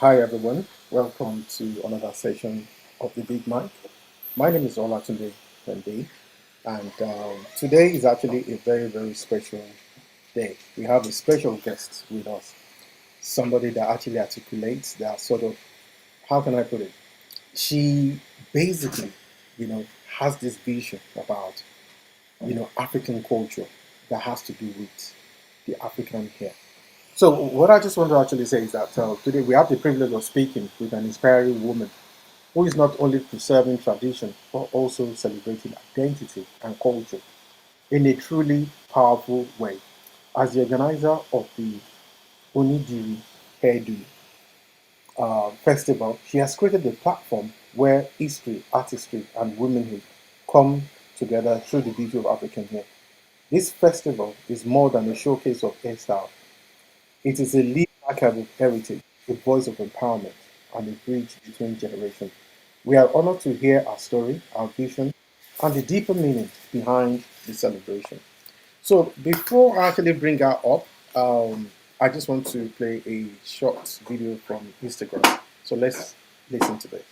Hi everyone, welcome to another session of the Big Mic. My name is Olatunde Pende, and today is actually a very special day. We have a special guest with us, somebody that actually articulates that sort of, how can I put it? She basically, has this vision about, African culture that has to do with the African hair. So what I just want to actually say is that today we have the privilege of speaking with an inspiring woman who is not only preserving tradition but also celebrating identity and culture in a truly powerful way. As the organizer of the Onidiri Hairdo Festival, she has created a platform where history, artistry, and womanhood come together through the beauty of African hair. This festival is more than a showcase of hairstyle. It is a living archive of heritage, a voice of empowerment, and a bridge between generations. We are honored to hear our story, our vision, and the deeper meaning behind the celebration. So, before I actually bring her up, I just want to play a short video from Instagram. So, let's listen to this.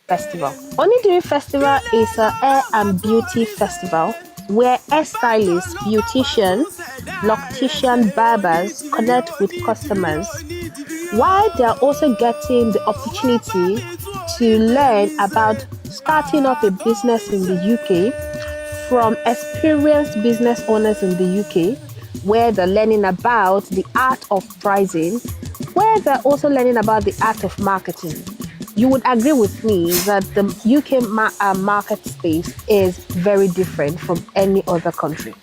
Festival. Onidiri Festival is a hair and beauty festival where hairstylists, beauticians, loctician barbers connect with customers while they are also getting the opportunity to learn about starting up a business in the UK from experienced business owners in the UK, where they're learning about the art of pricing, where they're also learning about the art of marketing. You would agree with me that the UK market space is very different from any other country.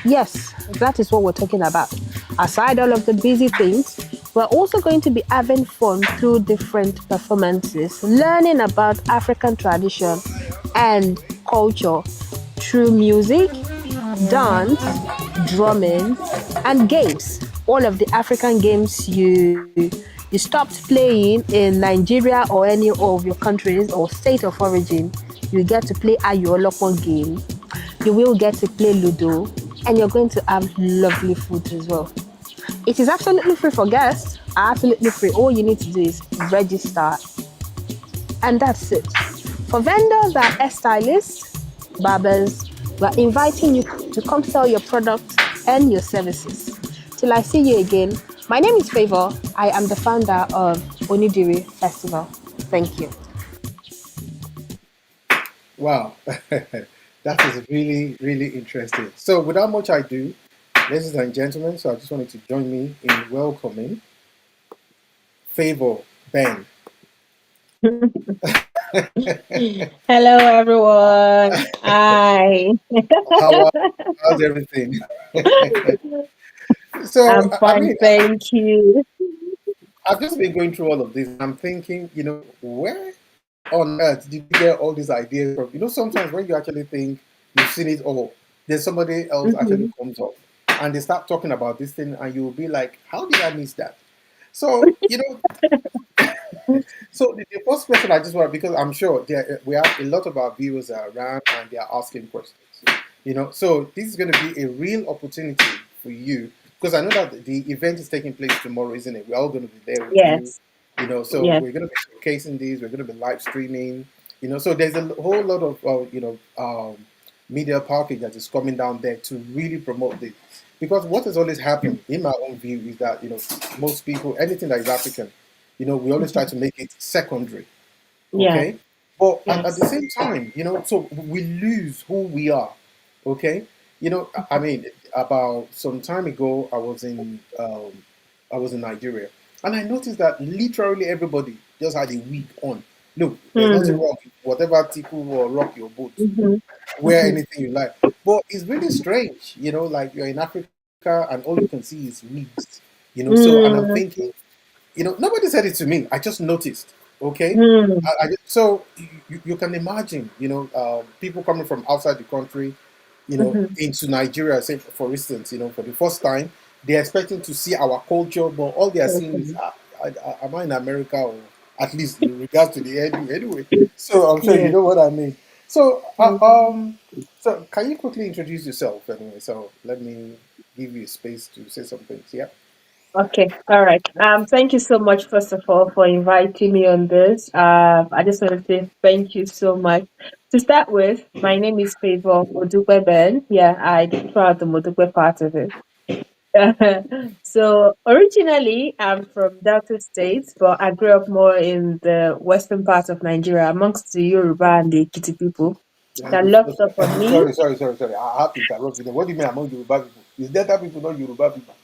Yes, that is what we're talking about. Aside all of the busy things, we're also going to be having fun through different performances, learning about African tradition and culture through music, dance, drumming, and games. All of the African games you stopped playing in Nigeria or any of your countries or state of origin, you get to play Ayo Olopon game. You will get to play Ludo, and you're going to have lovely food as well. It is absolutely free for guests. Absolutely free. All you need to do is register, and that's it. For vendors that are hairstylists, barbers, we're inviting you to come sell your products and your services. Till I see you again, my name is Favor. I am the founder of Onidiri Festival. Thank you. Wow, that is really interesting. So, without much ado, ladies and gentlemen, so I just wanted to join me in welcoming Favor Ben. Hello, everyone. Hi. How are, how's everything? So, I'm I fine, mean, thank you. I've just been going through all of this. I'm thinking, where on earth did you get all these ideas from? Sometimes when you actually think you've seen it all, then somebody else actually Mhm. comes up and they start talking about this thing, and you'll be like, how did I miss that? So, so the first question I just want, because I'm sure we have a lot of our viewers are around and they are asking questions. So this is going to be a real opportunity for you, because I know that the event is taking place tomorrow, isn't it? We're all going to be there with you. Yes, So yes. we're going to be showcasing these. We're going to be live streaming. So there's a whole lot of media package that is coming down there to really promote this. Because what has always happened, in my own view, is that most people, anything that is African, we always try to make it secondary. Yes, Okay, but at the yes. same time, so we lose who we are. Okay, I mean, about some time ago, I was in Nigeria, and I noticed that literally everybody just had a wig on. Look, there's nothing Hmm. wrong with whatever tickle or rock your boat, Hmm. wear anything you like. But it's really strange, like you're in Africa and all you can see is wigs. So and I'm Hmm. thinking, nobody said it to me. I just noticed. Okay, Hmm. so you can imagine, people coming from outside the country, Mhm. into Nigeria, say for instance, for the first time, they're expecting to see our culture, but all they are seeing is, Okay. am I in America, or at least in regards to the hairdo anyway. So I'm sure you Yeah. know what I mean. So, Mhm. so can you quickly introduce yourself anyway? So let me give you space to say some things. Yeah. Okay. All right. Thank you so much, first of all, for inviting me on this. I just want to say thank you so much. To start with, my name is Favor Modukwe Ben. Yeah, I did proud the Modukwe part of it. So originally, I'm from Delta State, but I grew up more in the western part of Nigeria, amongst the Yoruba and the Kiti people that love stuff on me. Sorry. I have to interrupt you. What do you mean among Yoruba people? Is Delta people not Yoruba people?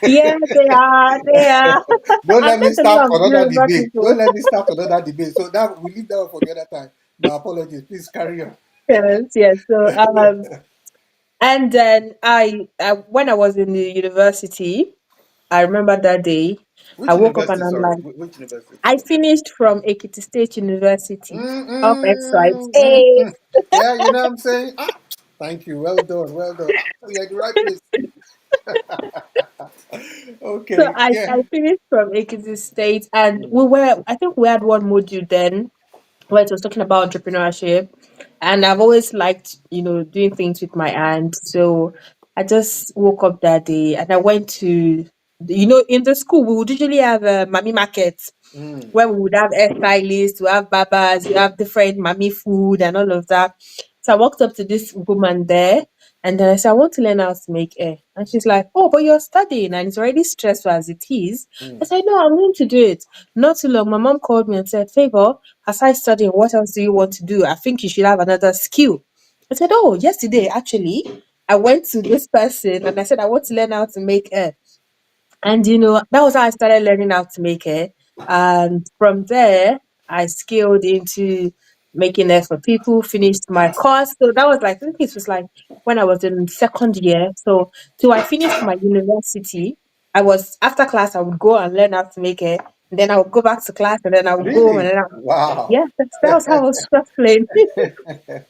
Yeah, they are. They are. Don't I let me met a start lot of another Yoruba debate. Don't people. let me start another debate. So that we leave that one for the other time. My apologies. Please carry on. Yes, yes. So, and then when I was in the university, I remember that day. I Which woke up university? and I'm Sorry, like, which university? I finished from Ekiti State University. Up X-Sites. Hey. Mm. Yeah, you know what I'm saying? Thank you. Well done. Well done. So you're at the right place. So Okay. I Yeah. finished from Ekiti State, and Mm, I think we had one module then where it was talking about entrepreneurship. And I've always liked, doing things with my hand. So I just woke up that day and I went to, in the school, we would usually have a mommy market mm, where we would have hairstylists, we have barbers, we have different mommy food and all of that. So I walked up to this woman there and then I said, I want to learn how to make hair. And she's like, oh, but you're studying and it's already stressful as it is. I mm. said, no, I'm going to do it. Not too long, my mom called me and said, Favor, aside studying, what else do you want to do? I think you should have another skill. I said, oh, yesterday, actually, I went to this person and I said, I want to learn how to make hair. And that was how I started learning how to make it. And from there, I scaled into making it for people, finished my course. So that was like, I think it was like when I was in second year. So till I finished my university, I was after class, I would go and learn how to make it. And then I would go back to class and then I would go home and Really? then Wow. yeah, that was how I was shuffling.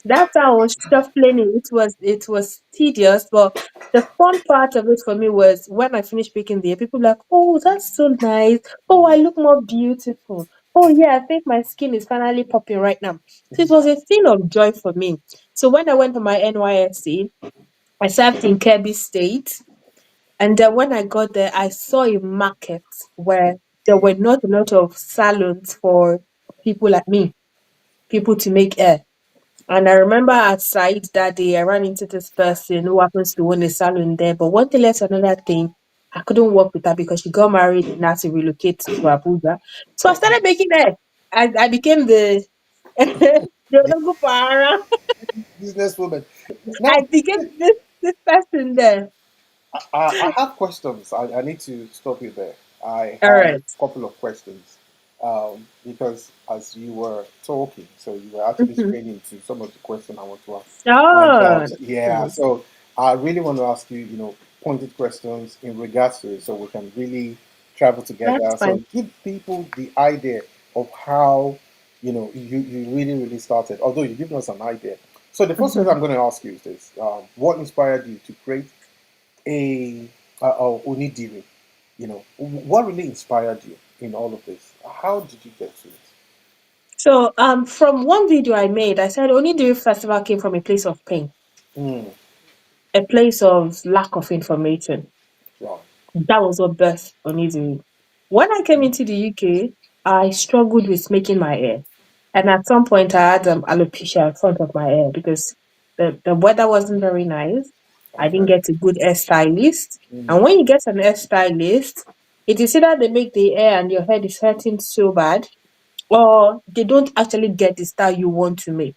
That's how I was shuffling it. It was tedious, but the fun part of it for me was when I finished picking the hair, people were like, oh, that's so nice. Oh, I Mm, look more beautiful. Oh yeah, I think my skin is finally popping right now. So it was a thing of joy for me. So when I went for my NYSC, I served in Kirby State. And then when I got there, I saw a market where there were not a lot of salons for people like me, people to make hair. And I remember outside that day, I ran into this person who happens to own a salon there. But one thing led to another thing. I couldn't work with her because she got married and had to relocate to Abuja. So I started making hair. I became the the local para. businesswoman. I Now, became this person there. I have questions. I need to stop you there. I All have a right. couple of questions, because as you were talking, so you were actually Mhm. straight into some of the questions I want to ask. And Oh, yeah, nice. so I really want to ask you, pointed questions in regards to it, so we can really travel That's together. So fine. give people the idea of how, you really, really started. Although you've given us an idea. So the first question Mhm. I'm going to ask you is this: what inspired you to create a, Onidiri? What really inspired you in all of this? How did you get to it? So, from one video I made, I said Onidiri Festival came from a place of pain, Mm, a place of lack of information. right. That was what birthed Onidiri. When I came into the UK, I struggled with making my hair. And at some point, I had alopecia in front of my hair because the weather wasn't very nice. I didn't Okay. get a good hairstylist. Mm, And when you get an hairstylist, it is either they make the hair and your head is hurting so bad, or they don't actually get the style you want to make.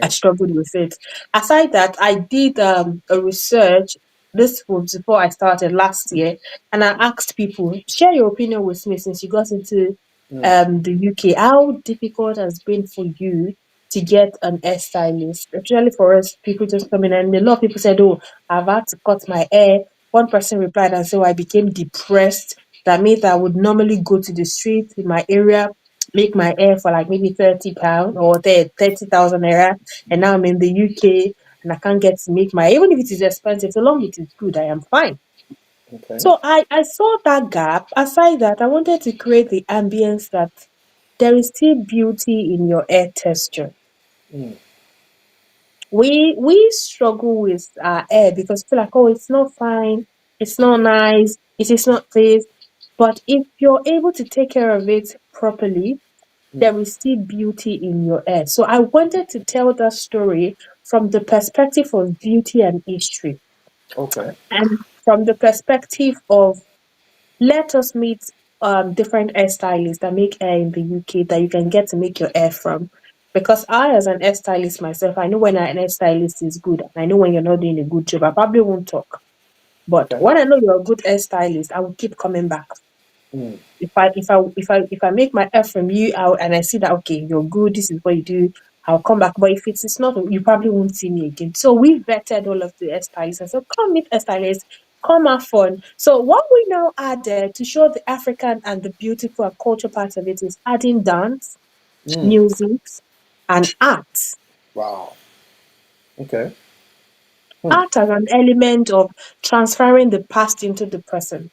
I okay. struggled with it. Aside that, I did a research. This was before I started last year, and I asked people, share your opinion with me since you got into Mm, the UK. How difficult has been for you to get an hairstylist? Especially for us, people just coming and a lot of people said, "Oh, I've had to cut my hair." One person replied and said, "Oh, I became depressed. That means I would normally go to the street in my area make my air for like maybe £30 or 30,000 naira, and now I'm in the UK and I can't get to make my, even if it is expensive, so long it is good, I am fine. Okay. So I saw that gap. Aside that, I wanted to create the ambience that there is still beauty in your air texture. Mm. We struggle with our air because we feel like, oh, it's not fine, it's not nice, it is not this. But if you're able to take care of it properly, Mm. there is still beauty in your air. So I wanted to tell that story from the perspective of beauty and history, Okay. and from the perspective of let us meet different hairstylists that make hair in the UK that you can get to make your hair from. Because I, as an hairstylist myself, I know when an hairstylist is good, and I know when you're not doing a good job. I probably won't talk. But Okay. when I know you're a good hairstylist, I will keep coming back. Mm. If I make my F from you out and I see that okay, you're good, this is what you do, I'll come back. But if it's not, you probably won't see me again. So we vetted all of the hairstylists and said, come meet hairstylists, come have fun. So what we now added to show the African and the beautiful and culture part of it is adding dance, Mm. music, and art. Wow. Okay. Hmm. Art as an element of transferring the past into the present.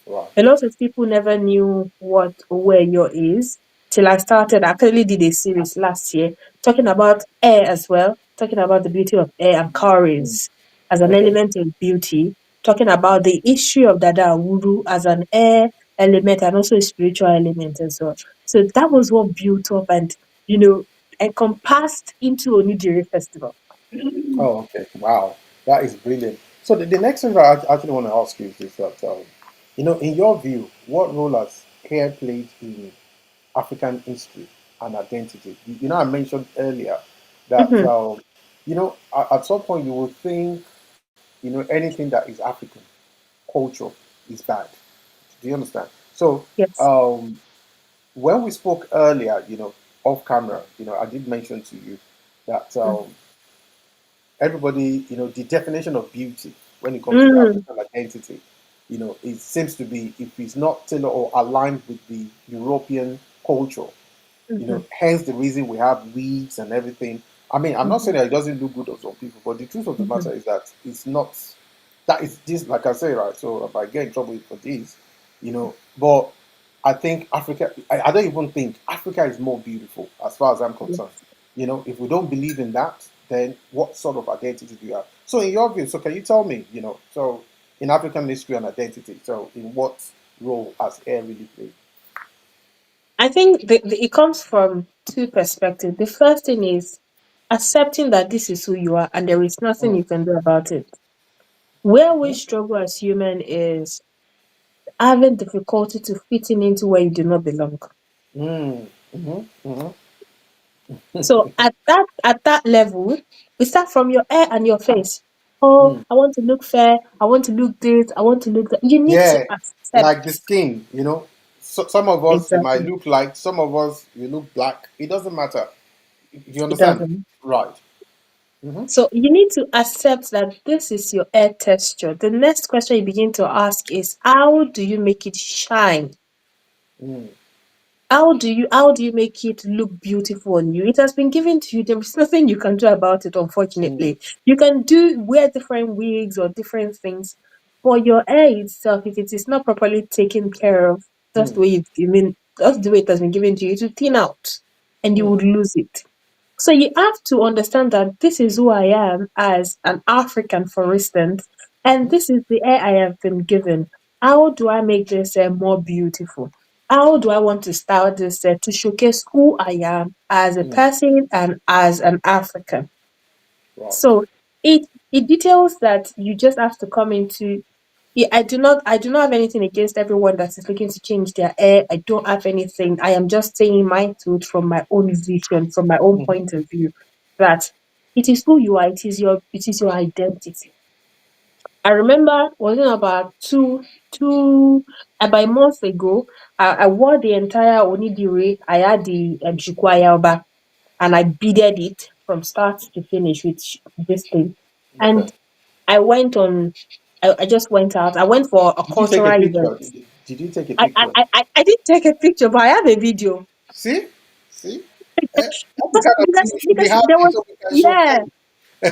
Wow. A lot of people never knew what Oweyo is till I started. I actually did a series last year talking about air as well, talking about the beauty of air and Mm. cowries as an Okay. element of beauty, talking about the history of Dada Awuru as an air element and also a spiritual element as well. So that was what built up and, encompassed into Onidiri Festival. Oh, okay. Wow. That is brilliant. So the next thing that I actually want to ask you is this, that, in your view, what role has hair played in African history and identity? I mentioned earlier that, Mhm. at some point you will think, anything that is African culture is bad. Do you understand? So, Yes. um, when we spoke earlier, off camera, I did mention to you that everybody, the definition of beauty when it comes to Mm. African identity, it seems to be if it's not tailored or aligned with the European culture, Mhm. hence the reason we have wigs and everything. I mean, I'm not saying Mhm. that it doesn't look good on some people, but the truth of the Mhm. matter is that it's not, that is this, like I say, right? So if I get in trouble for this, but I think Africa, I don't even think Africa is more beautiful as far as I'm concerned. Yes. If we don't believe in that, then what sort of identity do you have? So, in your view, so can you tell me, so in African history and identity, so in what role has hair really played? I think it comes from two perspectives. The first thing is accepting that this is who you are and there is nothing Mm, you can do about it. Where we mhm, struggle as human is having difficulty to fitting into where you do not belong. mm, mhm, mhm, So at that level, we start from your hair and your face. Oh, mm. I want to look fair. I want to look this. I want to look that. You need to Yeah, accept. like the skin, So, some of us, we might Exactly. look like, some of us, we look black. It doesn't matter. You It understand? doesn't. Right. Mm-hmm. So you need to accept that this is your hair texture. The next question you begin to ask is how do you make it shine? Mm, How do you make it look beautiful on you? It has been given to you. There is nothing you can do about it, mm, unfortunately. You can wear different wigs or different things, but your hair itself, if it is not properly taken care of, that's the mm, way that's the way it has been given to you to thin out and you mm, would lose it. So you have to understand that this is who I am as an African, for instance, and mhm, this is the air I have been given. How do I make this more beautiful? How do I want to style this to showcase who I am as a mm. person and as an African? Right. So it details that you just have to come into. Yeah, I do not have anything against everyone that is looking to change their hair. I don't have anything. I am just saying my truth from my own vision, from my own Mm-hmm. point of view, that it is who you are, it is your identity. I remember wasn't about two about a month ago, I wore the entire Onidiri. I had the Shikwaya and I beaded it from start to finish with this thing. Okay. And I went on. I just went out. I went for a Did you take a cultural picture? event. Did you take a I, I, picture? I, I I didn't take a picture, but I have a video. See, see, that's the Because, kind of thing because we should be because having there was, so we can yeah,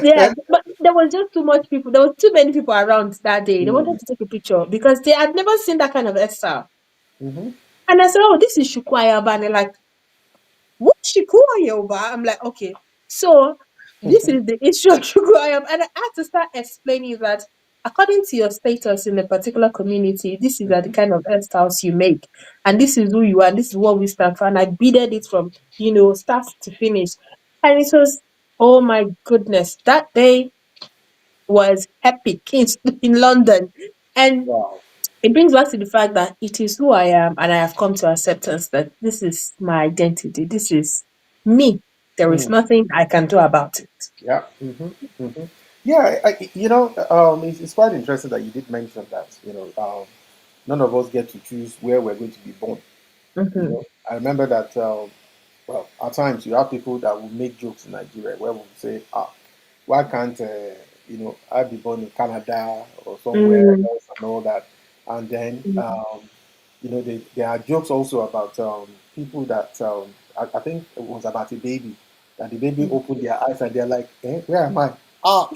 yeah, showcase. but there was just too much people. There was too many people around that day. They Mm, wanted to take a picture because they had never seen that kind of hairstyle. mm-hmm, And I said, "Oh, this is Shukwaya." And they're like, "What Shukwaya?" I'm like, "Okay, so this is the issue of Shukwaya." And I had to start explaining that according to your status in a particular community, this is the mm-hmm. kind of hairstyles you make, and this is who you are. And this is what we stand for. And I beaded it from start to finish, and it was, oh my goodness, that day was epic in London. And Wow. it brings back to the fact that it is who I am, and I have come to acceptance that this is my identity. This is me. There is Mm, nothing I can do about it. yeah. Mm-hmm, mm-hmm. Yeah. It's quite interesting that you did mention that. None of us get to choose where we're going to be born. Mm-hmm. I remember that. Well, at times you have people that will make jokes in Nigeria where we'll say, why can't I be born in Canada or somewhere Mm, else and all that? And then mm, there are jokes also about people that I think it was about a baby that the baby mm. opened their eyes and they're like, where am I? Ah,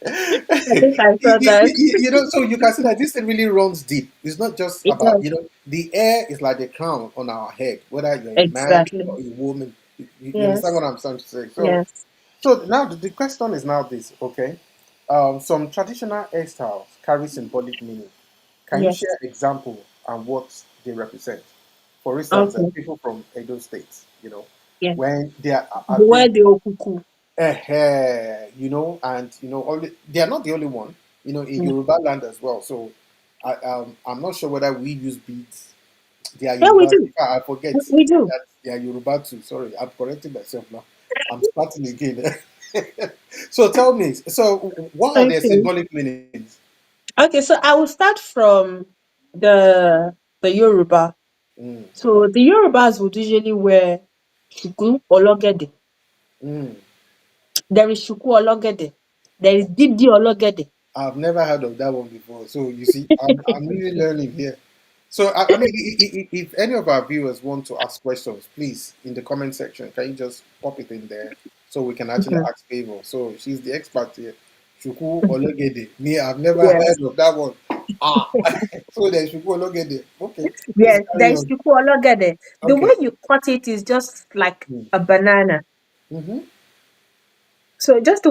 I think I saw that. so you can see that this thing really runs deep. It's not just It about, does. the air is like the crown on our head, whether you're a man or Exactly. a woman. You understand Yes. what I'm trying to say? So, Yes. so now the question is now this, okay? Some traditional hairstyles carry symbolic meaning. Can you Yes. share example and what they represent? For instance, Okay. people from Edo States, Yeah. when they are, I The think word the okuku. and only they are not the only one, in Mm. Yoruba land as well. So I'm not sure whether we use beads. They are Yeah, we Yoruba. do. I forget We do. that they are Yoruba too. Sorry, I'm correcting myself now. I'm starting again. So tell me, so what are their Okay. symbolic meanings? Okay, so I will start from the Yoruba. Mm, So the Yorubas would usually wear shuku ologede. mm. There is shuku ologede. There is didi ologede. I've never heard of that one before. So you see, I'm really learning here. So I mean, if any of our viewers want to ask questions, please in the comment section, can you just pop it in there so we can actually Mhm. ask favor. So she's the expert here. Shuku Olegede. Me, I've never Yes. heard of that one. Ah, so there's Shuku Olegede. Okay, please Yes, there carry is on. shuku ologede. The Okay. way you cut it is just like a banana. Mm-hmm. So just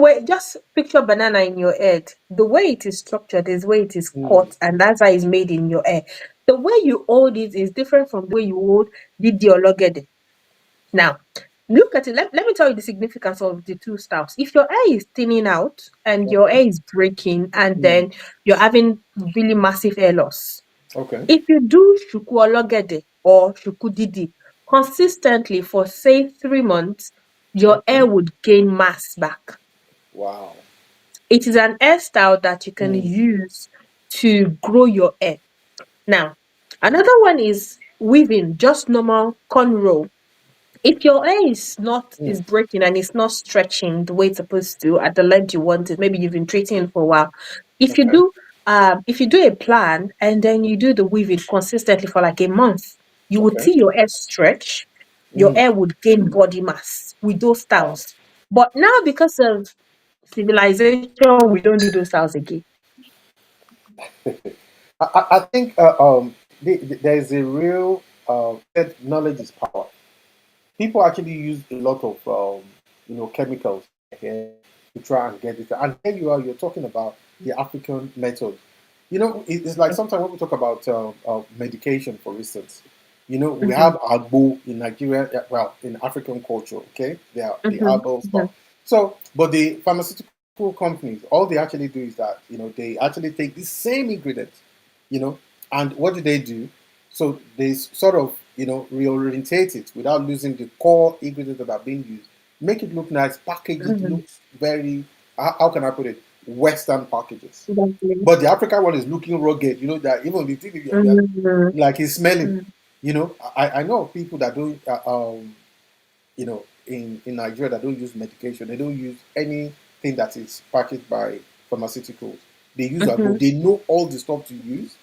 picture banana in your head. The way it is structured is the way it is Mm. cut, and that's how it's made in your hair. The way you hold it is different from the way you hold didi ologede. Now, look at it. Let me tell you the significance of the two styles. If your hair is thinning out and your Okay. hair is breaking, and Mm. then you're having really massive hair loss, Okay. if you do shuku ologede or shuku didi consistently for say 3 months, your Okay. hair would gain mass back. Wow. It is an hairstyle that you can Mm. use to grow your hair. Now, another one is weaving, just normal cornrow. If your hair Mm. is breaking and it's not stretching the way it's supposed to at the length you want it, maybe you've been treating it for a while. If you Okay. do if you do a plan and then you do the weaving consistently for like a month, you would Okay. see your hair stretch, your Mm. hair would gain body mass with those Wow. styles. But now because of civilization, we don't do those styles again. I think there's a real said knowledge is power. People actually use a lot of chemicals here to try and get it. And here you are, you're talking about the African method. It's like sometimes when we talk about medication, for instance. We Mhm, have agbo in Nigeria, well, in African culture, okay? They are the mhm, herbal mhm, stuff. So, but the pharmaceutical companies, all they actually do is that, they actually take the same ingredients, you know, and what do? So they sort of, reorientate it without losing the core ingredients that are being used. Make it look nice, package it mhm. looks very, how can I put it, Western packages. Exactly. But the African one is looking rugged, that even the thing, Mhm, like it's smelling. mhm, I know people that don't, in Nigeria that don't use medication. They don't use anything that is packaged by pharmaceuticals. They use agbo. mhm, They know all the stuff to use.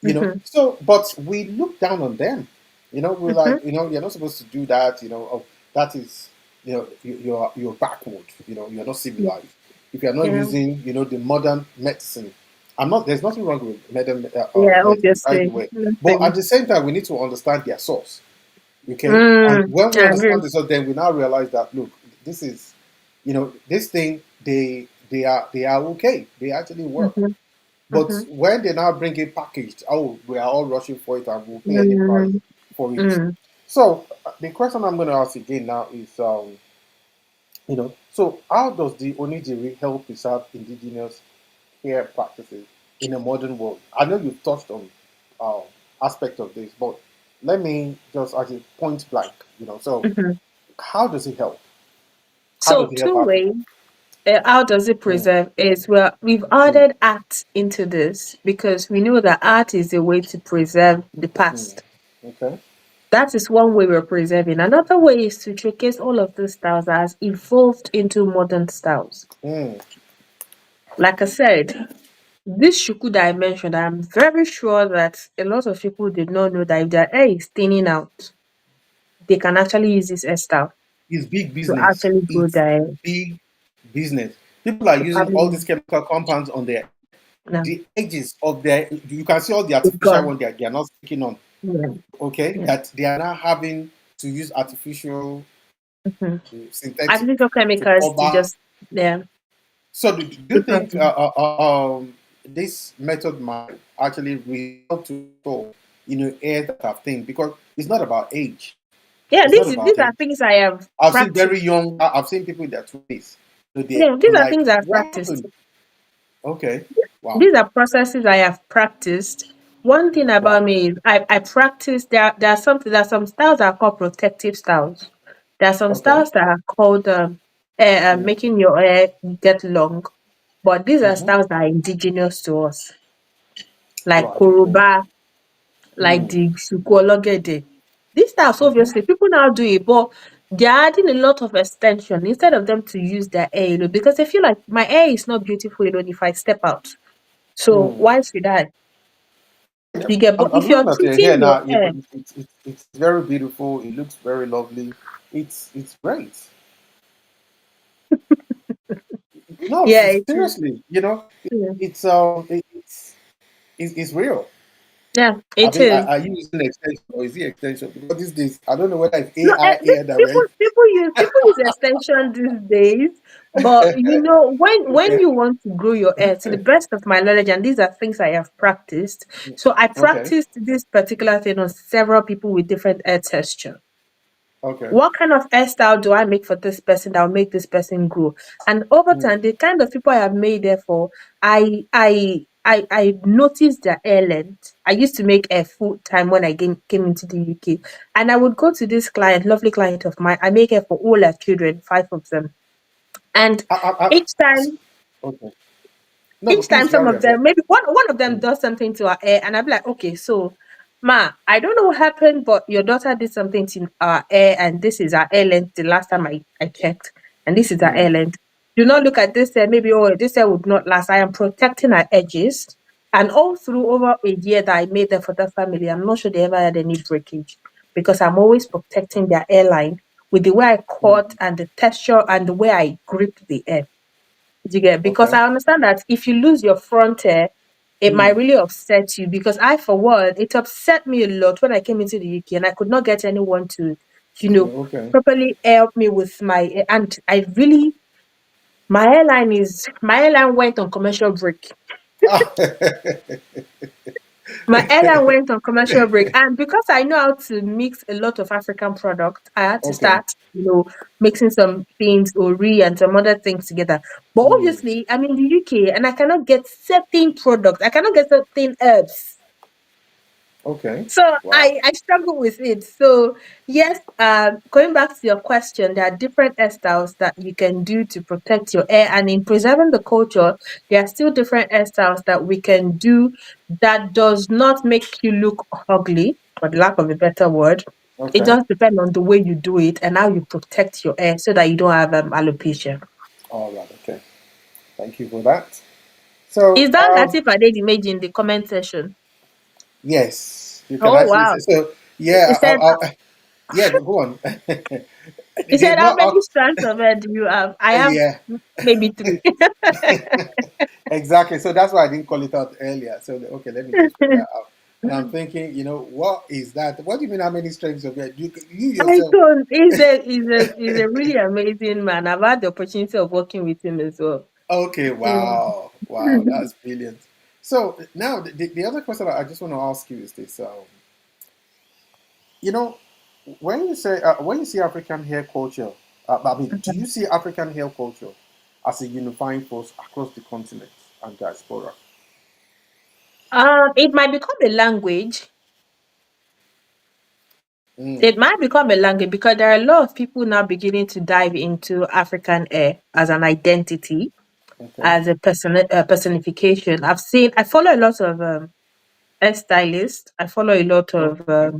mhm. So, but we look down on them. We're Mm-hmm. like, you're not supposed to do that. Oh, that is, you're backward. You're not Yeah. civilized. If you're not Yeah. using, the modern medicine, I'm not. There's nothing wrong with Yeah. medicine, by the Obviously. way. But at Nothing. the same time, we need to understand their source. Okay, and Mm, when we I agree. understand this, so then we now realize that look, this is, this thing they are okay. They actually work. Mm-hmm. But Mm-hmm. when they now bring it packaged, oh, we are all rushing for it and we'll pay any price Mm, for it. mm, So the question I'm going to ask again now is, so how does the Onidiri help preserve indigenous care practices in a modern world? I know you've touched on uh, aspect of this, but let me just as a point blank, so mhm. how does it help? How So does it help two our ways. people? How does it Mm, preserve is well, we've mm, added art into this because we know that art is a way to preserve the mm. past. Okay. That is one way we're preserving. Another way is to showcase all of these styles as evolved into modern styles. Mm. Like I said, this shuku that I mentioned, I'm very sure that a lot of people did not know that if their hair is thinning out, they can actually use this hairstyle It's big to business. actually grow It's their big business. People are to using all probably these chemical compounds on their no, the edges of their. You can see all the it's artificial gone. one they are not sticking on. Yeah, Okay, yeah. that they are now having to use artificial Mhm. synthetic Artificial to chemicals to cover. just yeah, So do you the think protein. this method might actually help to restore, air that have thinned because it's not about age. Yeah, It's not these about are age. things I have I've seen very practiced. young. I've seen people in their 20s. So Yeah, I'm these are like, things I've what practiced. happened? Okay. Wow. These are processes I have practiced. One thing about Wow. me is I practice there are some styles that are called protective styles. There are some Okay. styles that are called Mm. making your hair get long. But these are Mm-hmm. styles that are indigenous to us, like Right. Okay. Koroba, like Mm. the Sukologede. These styles, Mm-hmm. obviously, people now do it, but they're adding a lot of extension instead of them to use their hair, because they feel like my hair is not beautiful alone if I step out. So Mm. why should I? Yeah, You get, but I'm if you're looking at your treating hair your now. hair, It's very beautiful. It looks very lovely. It's great. No, yeah, it is. seriously. Yeah, It's real. yeah, I it mean, is. are you using extension or is it extension? Because these days, I don't know whether it's No, AI this, hair that we're people use extension these days, but when okay. you want to grow your hair, to the best of my knowledge, and these are things I have practiced. So I Okay. practiced this particular thing on several people with different hair texture. Okay. What kind of hairstyle do I make for this person that will make this person grow? And over Mm, time, the kind of people I have made therefore, I noticed their hair length. I used to make a full time when I came into the UK. And I would go to this client, lovely client of mine. I make it for all her children, five of them. And each time okay. No, each but time please some carry of on. Yeah. them, maybe one of them Mm, does something to her hair, and I'll be like, okay, so ma, I don't know what happened, but your daughter did something to our hair, and this is our hair length the last time I checked, and this is our hair mm, length. Do not look at this hair, maybe oh this hair would not last. I am protecting her edges. And all through over a year that I made them for the family, I'm not sure they ever had any breakage because I'm always protecting their hairline with the way I cut mm. and the texture and the way I grip the hair. Do you get? Because Okay. I understand that if you lose your front hair, it might Mm, really upset you. Because I, for one, it upset me a lot when I came into the UK and I could not get anyone to, you so, know, okay. properly help me with and I really my airline went on commercial break. Ah, My airline went on commercial break, and because I know how to mix a lot of African products, I had to okay. start, mixing some things, ori and some other things together. But Mm, obviously, I'm in the UK, and I cannot get certain products. I cannot get certain herbs. okay. So Wow. I struggle with it. So yes, going back to your question, there are different hairstyles that you can do to protect your hair, and in preserving the culture, there are still different hairstyles that we can do that does not make you look ugly, for the lack of a better word. It Okay. does depend on the way you do it and how you protect your hair so that you don't have alopecia. All right. Okay. Thank you for that. So, Is that Latif Adedi made in the comment section? yes, you can Oh actually say wow! so. He Yeah, said, yeah, go on. he They've said, how not, many strands of hair do you have? I have yeah, maybe three. exactly. So that's why I didn't call it out earlier. So, okay, let me just put that out. And I'm thinking, what is that? What do you mean, how many strengths of hair? You I yourself. told he's a really amazing man. I've had the opportunity of working with him as well. Okay, Mm. wow, wow, that's brilliant. So now the other question I just want to ask you is this: you know, when you see African hair culture, I mean, do you see African hair culture as a unifying force across the continent and diaspora? It might become a language. Mm, It might become a language because there are a lot of people now beginning to dive into African hair as an identity, okay, as a personification. I follow a lot of hairstylists. I follow a lot of okay,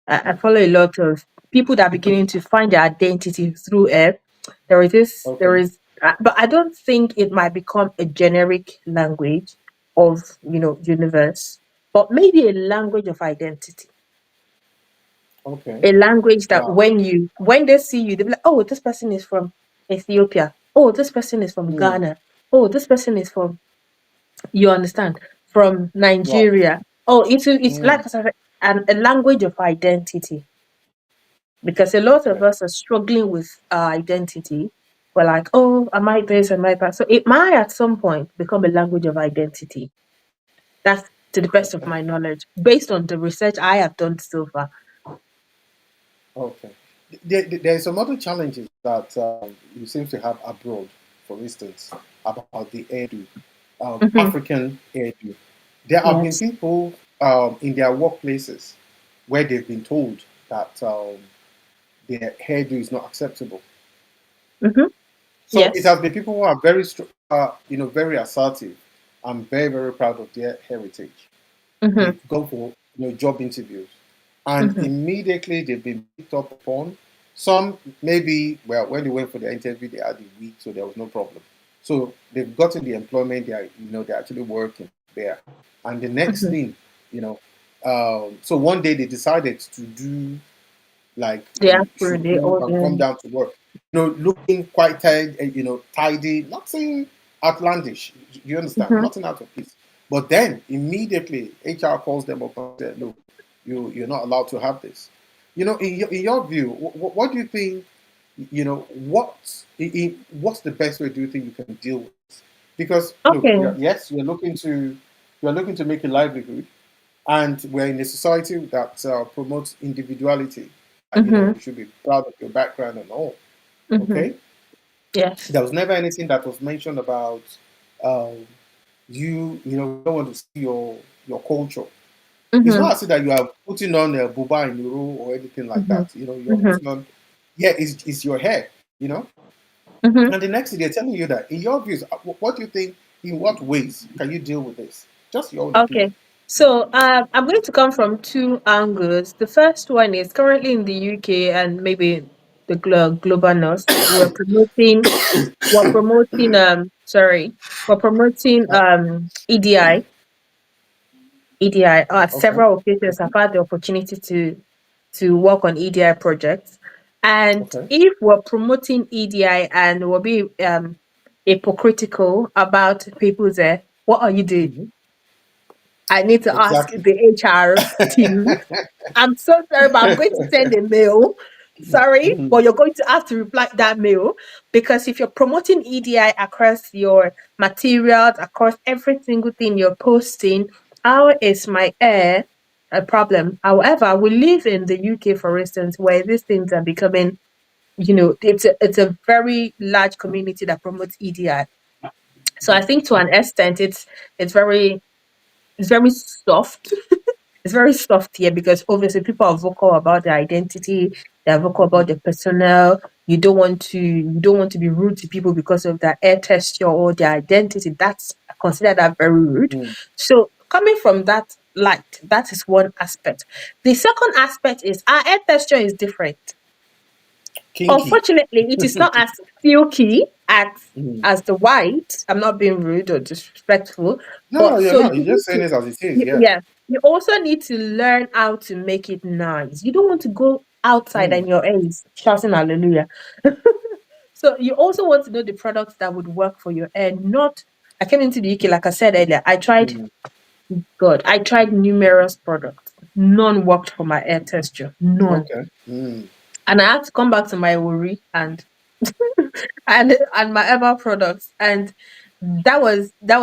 I follow a lot of people that are beginning to find their identity through air. There okay, is, but I don't think it might become a generic language of, universe, but maybe a language of identity. okay. A language that Wow. when they see you, they'll be like, oh, this person is from Ethiopia. Oh, this person is from Mm, Ghana. Oh, this person is from, you understand, from right. Nigeria. Oh, it's Mm, like I said, a language of identity, because a lot of okay, us are struggling with our identity. We're like, oh, am I this? Am I that? So it might at some point become a language of identity. That's to the best of okay, my knowledge, based on the research I have done so far. okay. There are some other challenges that you seem to have abroad, for instance, about the hairdo, Hmm. African hairdo. There have been Yes. people in their workplaces where they've been told that their hairdo is not acceptable. Hmm. So it Yes. has been people who are very assertive and very, very proud of their heritage. Hmm. They've gone for job interviews, and Hmm. immediately they've been picked up upon. Some maybe well when they went for the interview they had a week, so there was no problem. So they've gotten the employment. They're actually working there, and the next Hmm. thing, you know, so one day they decided to do like Yeah, really. shuku Oh, and yeah. come down to work. Looking quite tired, tidy, nothing outlandish. You understand? Hmm. Nothing out of place. But then immediately HR calls them up and said, "Look, you're not allowed to have this." In your view, what do you think? What's the best way do you think you can deal with this? Because look, Okay. yes, you're looking to make a livelihood, and we're in a society that promotes individuality. Hmm. You should be proud of your background and all. Hmm. Okay, Yes. there was never anything that was mentioned about um, you don't want to see your culture. It's Hmm. not as if that you are putting on a buba in your or anything like Hmm. that. You're Hmm. putting on, yeah, it's your hair. You know, Hmm. and the next thing they're telling you that in your views, what do you think? In what ways can you deal with this? Just your own Okay. opinion. So I'm going to come from two angles. The first one is currently in the UK and maybe the global north. We're promoting Uh, EDI. At okay, several occasions I've had the opportunity to work on EDI projects. And okay. if we're promoting EDI and we'll be hypocritical about people's what are you doing? Mhm. I need to ask Exactly. the HR team. I'm so sorry, but I'm going to send a mail. Sorry, Mhm. but you're going to have to reply that mail, because if you're promoting EDI across your materials, across every single thing you're posting, how is my air a problem? However, we live in the UK, for instance, where these things are becoming, it's a very large community that promotes EDI. So I think to an extent, it's very soft. It's very soft here because obviously people are vocal about their identity, they're vocal about their personnel. You don't want to be rude to people because of their hair texture or their identity. That's I consider that very rude. Mhm. So coming from that light, that is one aspect. The second aspect is our hair texture is different. Kinky. Unfortunately, it is not as silky Mhm. as the white. I'm not being rude or disrespectful, No, but you're so not. You're just saying it as it is. Yeah. yeah. You also need to learn how to make it nice. You don't want to go outside Mm, and your hair is shouting hallelujah. So you also want to know the products that would work for your hair. Not, I came into the UK, like I said earlier, mm, I tried numerous products. None worked for my hair texture. None. okay. Mm, And I had to come back to my Ori and my Eva products. And that was that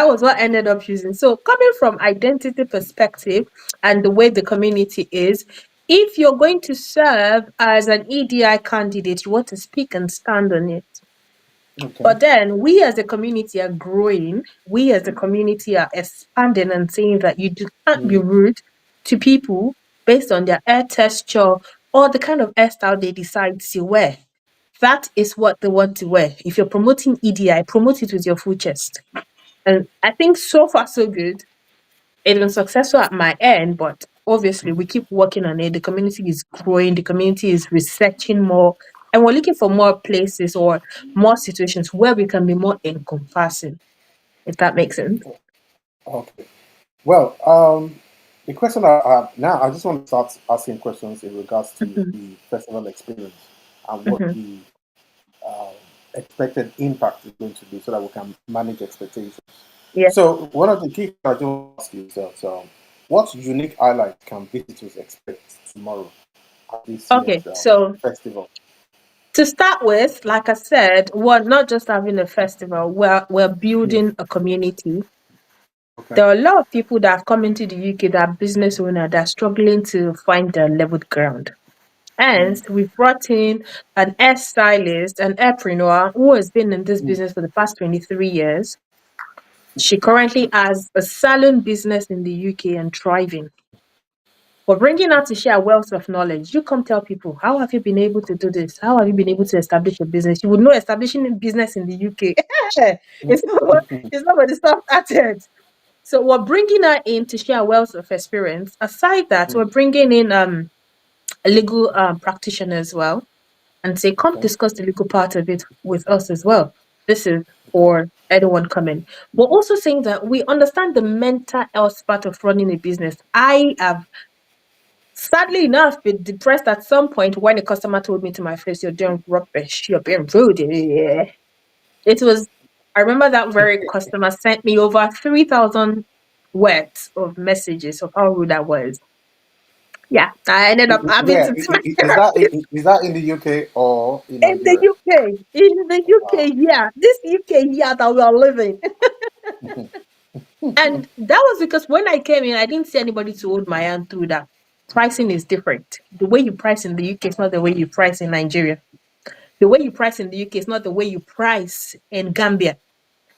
was what I ended up using. So coming from identity perspective and the way the community is, if you're going to serve as an EDI candidate, you want to speak and stand on it. okay. But then we as a community are growing. We as a community are expanding and saying that can't be Mm, rude to people based on their hair texture or the kind of hairstyle they decide to wear. That is what they want to wear. If you're promoting EDI, promote it with your full chest. And I think so far so good. It's been successful at my end, but obviously we keep working on it. The community is growing, the community is researching more, and we're looking for more places or more situations where we can be more encompassing, if that makes sense. okay. Well, the question I have now, I just want to start asking questions in regards to Mhm, the festival experience and what mhm. the um, expected impact is going to be so that we can manage expectations. Yeah. So, one of the key questions I just want to ask you is that what unique highlights can visitors expect tomorrow at this Okay. year's So festival? to start with, like I said, we're not just having a festival, we're Hmm, building a community. okay. There are a lot of people that have come into the UK that are business owners that are struggling to find their level ground. Hmm, Hence, we've brought in an hairstylist, an hairpreneur who has been in this hmm, business for the past 23 years. She currently has a salon business in the UK and thriving. We're bringing her to share a wealth of knowledge. You come tell people, how have you been able to do this? How have you been able to establish a business? You would know establishing a business in the UK. hmm, it's not, it's not where the stuff started. So we're bringing her in to share a wealth of experience. Aside that, hmm, we're bringing in a legal practitioner as well and say, come okay. discuss the legal part of it with us as well. This is for anyone coming. We're also saying that we understand the mental health part of running a business. I have, sadly enough, been depressed at some point when a customer told me to my face, you're doing rubbish, you're being rude. Yeah. It was, I remember that very customer sent me over 3,000 words of messages of how rude I was. Yeah, I ended up having Where to see my is that in the UK or in in the Nigeria? UK, in the Wow. UK, yeah, this UK, yeah, that we are living. And that was because when I came in, I didn't see anybody to hold my hand through that. Pricing is different. The way you price in the UK is not the way you price in Nigeria. The way you price in the UK is not the way you price in Gambia.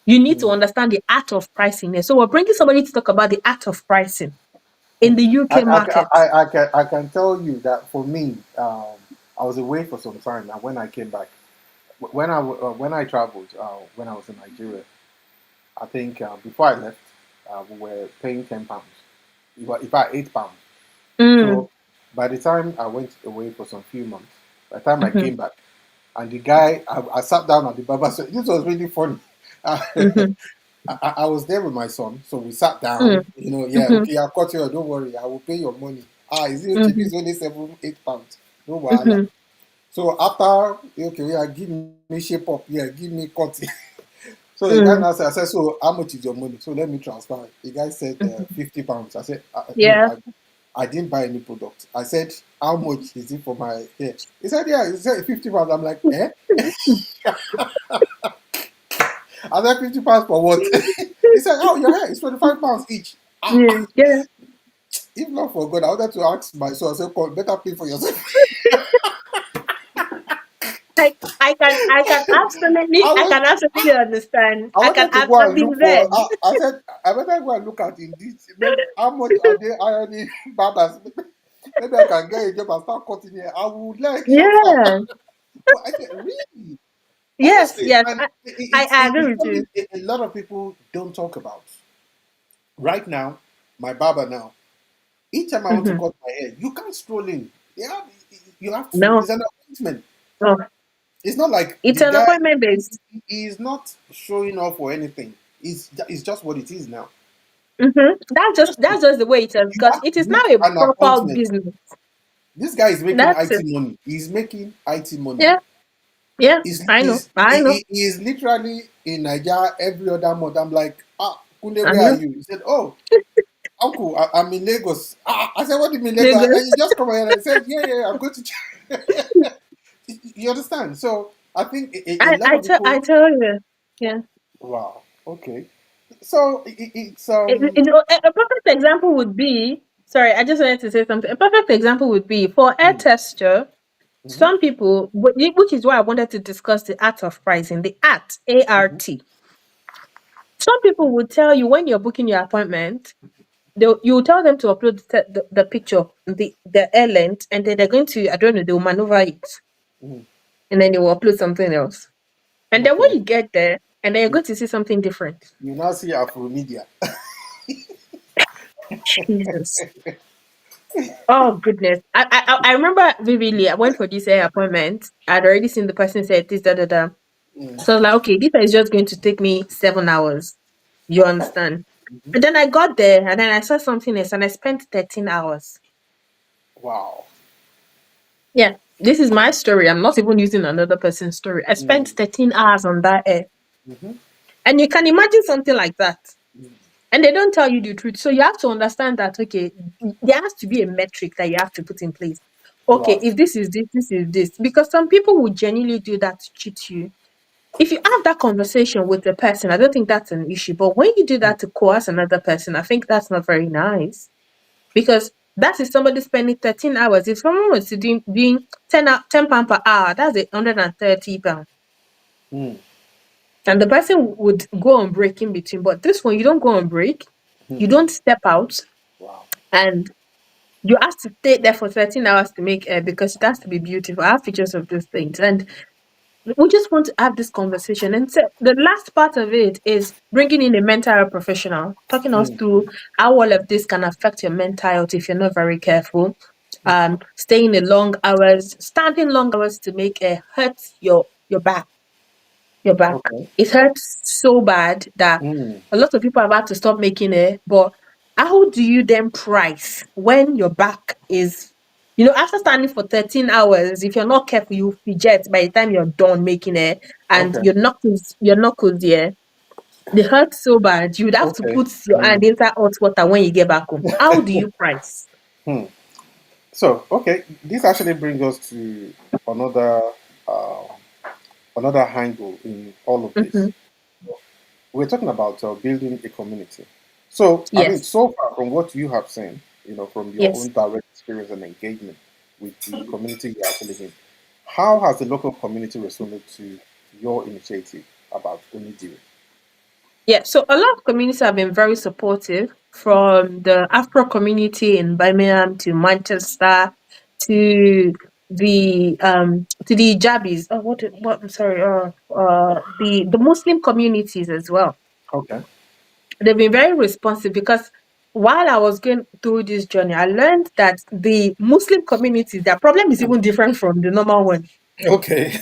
You need to Mm. understand the art of pricing here. So we're bringing somebody to talk about the art of pricing in the I, UK market. I can tell you that for me, I was away for some time, and when I came back, when I traveled, when I was in Nigeria, I think before I left, we were paying £10. If I £8. Mm, So by the time I went away for some few months, by the time I mm-hmm, came back, and the guy, I sat down at the barber. So this was really funny. mm-hmm, I was there with my son, so we sat mm, down. Yeah, mm-hmm, okay, I'll cut you. Don't worry, I will pay your money. Is it okay? This mm-hmm, is only 7, £8. No wahala. mm-hmm, So after, okay, yeah, give me shape up. Yeah, give me cut. So the guy mm, now said, I said, so how much is your money? So let me transfer. The guy said mm-hmm. £50. I said, no, Yeah. I didn't buy any product. I said, how much is it for my hair? He said, yeah, he said £50. I'm like, eh? I said, £50 for what? He said, oh, your hair is £25 each. Yeah, yeah. If not for God, I wanted to ask my son, I said, "Come, better pay for yourself." I I was can absolutely understand. I I can wanted to I've, go I've and been look for. there. I said I better go and look at Indeed. Maybe how much are they hiring barbers? Maybe I can get a job and start cutting hair. I would like suffer. Yeah. But I said, really, Yes, honestly, yes. and I agree it's with you. something a lot of people don't talk about. Right now, my barber now. Each time I want to Hmm. cut my hair, you can't stroll in. Yeah, you have to. No, It's an appointment. no. It's not like It's the an guy. appointment based. He is not showing off or anything. It's just what it is now. That's just the way it is because it is now a An proper appointment. business. This guy is making That's IT it. money. He's making IT money. Yeah, yeah. He's, I know. he's, I know. he is literally in Nigeria every other month. I'm like, Kunle, I where are know. you? He said, oh, uncle, I'm in Lagos. I said, what do you mean Lagos? And Lagos. you just come here. And I said, yeah, I'm going to. You understand? So I think a lot of I people. tell you. Yeah. Wow. Okay. So it's A perfect example would be, sorry, I just wanted to say something. A perfect example would be for air mm, tester. mhm, Some people, which is why I wanted to discuss the art of pricing, the art, mhm, ART. Some people would tell you when you're booking your appointment, you tell them to upload the picture, the air length, and then they're going to, I don't know, they'll maneuver it, mhm. and then they will upload something else. And then when Okay. you get there, and then you're You, going to see something different. you now see Afro Media. Jesus. Oh goodness. I remember vividly. I went for this appointment. I'd already seen the person said this, da da da. Mm, So I was like, okay, this is just going to take me 7 hours. You understand? mhm. And then I got there and then I saw something else and I spent 13 hours. Wow. Yeah. This is my story. I'm not even using another person's story. I spent Mm, 13 hours on that air. mhm, And you can imagine something like that. mm. And they don't tell you the truth. So you have to understand that, okay, there has to be a metric that you have to put in place. Okay, Right. if this is this, this is this. Because some people will genuinely do that to cheat you. If you have that conversation with the person, I don't think that's an issue. But when you do Mm, that to coerce another person, I think that's not very nice. Because that is somebody spending 13 hours. If someone was to doing 10 pounds per hour, that's £130. mm, And the person would go on break in between. But this one, you don't go on break, you mhm. don't step out, Wow. and you have to stay there for 13 hours to make air because it has to be beautiful. I have pictures of those things. And we just want to have this conversation. And so the last part of it is bringing in a mental health professional, talking us Mm, through how all of this can affect your mental health if you're not very careful. Staying in long hours, standing long hours to make air hurt your back your back. okay. It hurts so bad that Mm, a lot of people have had to stop making it. But how do you then price when your back is, after standing for 13 hours, if you're not careful, you fidget by the time you're done making it, and okay. your knuckles, yeah, they hurt so bad. You would have to Okay. put your hand Mm, inside hot water when you get back home. How do you price? hmm. So, okay, this actually brings us to another uh, another angle in all of this. Hmm. We're talking about building a community. So, I mean, Yes, so far from what you have seen, from your yes. own direct experience and engagement with the community you're actually in, how has the local community responded to your initiative about Onidiri? Yeah, so a lot of communities have been very supportive, from the Afro community in Birmingham to Manchester to the Jabis. Oh, what? I'm sorry. The Muslim communities as well. Okay. They've been very responsive because while I was going through this journey, I learned that the Muslim community, their problem is even different from the normal one. Okay.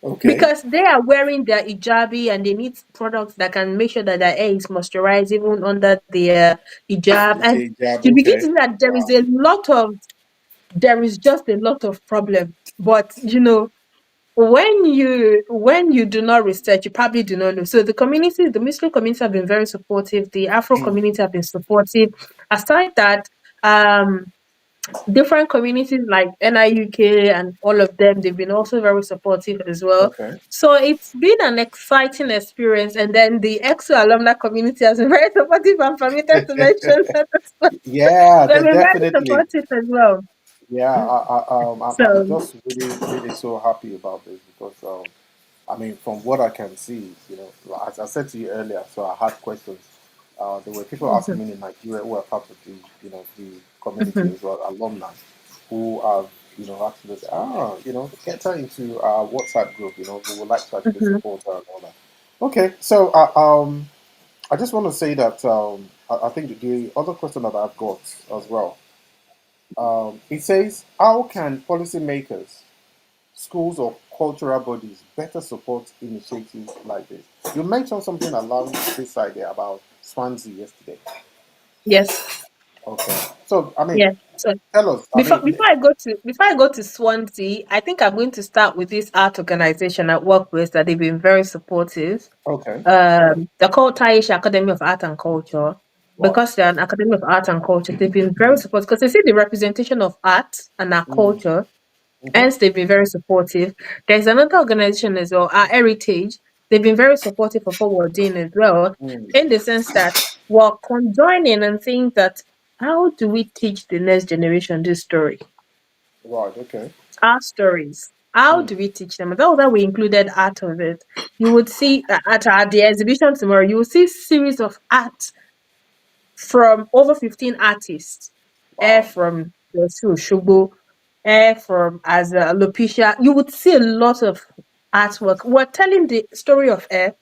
Okay. Because they are wearing their hijabi and they need products that can make sure that their hair is moisturized even under their hijab. With And a jab. you begin to Okay. see that Wow. there is just a lot of problem. But when you do not research, you probably do not know. So the Muslim community have been very supportive, the Afro Mm, community have been supportive. Aside that, um different communities like NIUK and all of them, they've been also very supportive as well. okay. So it's been an exciting experience. And then the EXO alumni community has been very supportive. I'm permitted to mention that as well. Yeah, They've been very definitely. supportive as well. Yeah, I'm So, just really, really so happy about this because, I mean, from what I can see, as I said to you earlier, so I had questions. There were people asking mhm, me in Nigeria who are part of the community mhm, as well, alumni, who have, actually said, get her into our WhatsApp group, we would like to actually mhm, support her and all that. Okay, so, I just want to say that, I think the other question that I've got as well, it says, how can policymakers, schools, or cultural bodies better support initiatives like this? You mentioned something along this idea about Swansea yesterday. Yes. Okay. So, I mean, Yeah. So tell us. I before mean, before I go to Swansea, I think I'm going to start with this art organization at workplace that they've been very supportive. okay. They're called Taisha Academy of Art and Culture. Wow. Because they're an academy of art and culture, they've been very supportive because they see the representation of art and our Mm, culture. mm-hmm, Hence, they've been very supportive. There's another organization as well, our Heritage. They've been very supportive of what we're doing as well, mm, in the sense that we're conjoining and saying that how do we teach the next generation this story? right. Okay. Our stories. How Mm, do we teach them? That we included art of it. You would see at the exhibition tomorrow, you will see series of art from over 15 artists. wow. From Shugbo, from as Alopecia. You would see a lot of artwork. We're telling the story of Air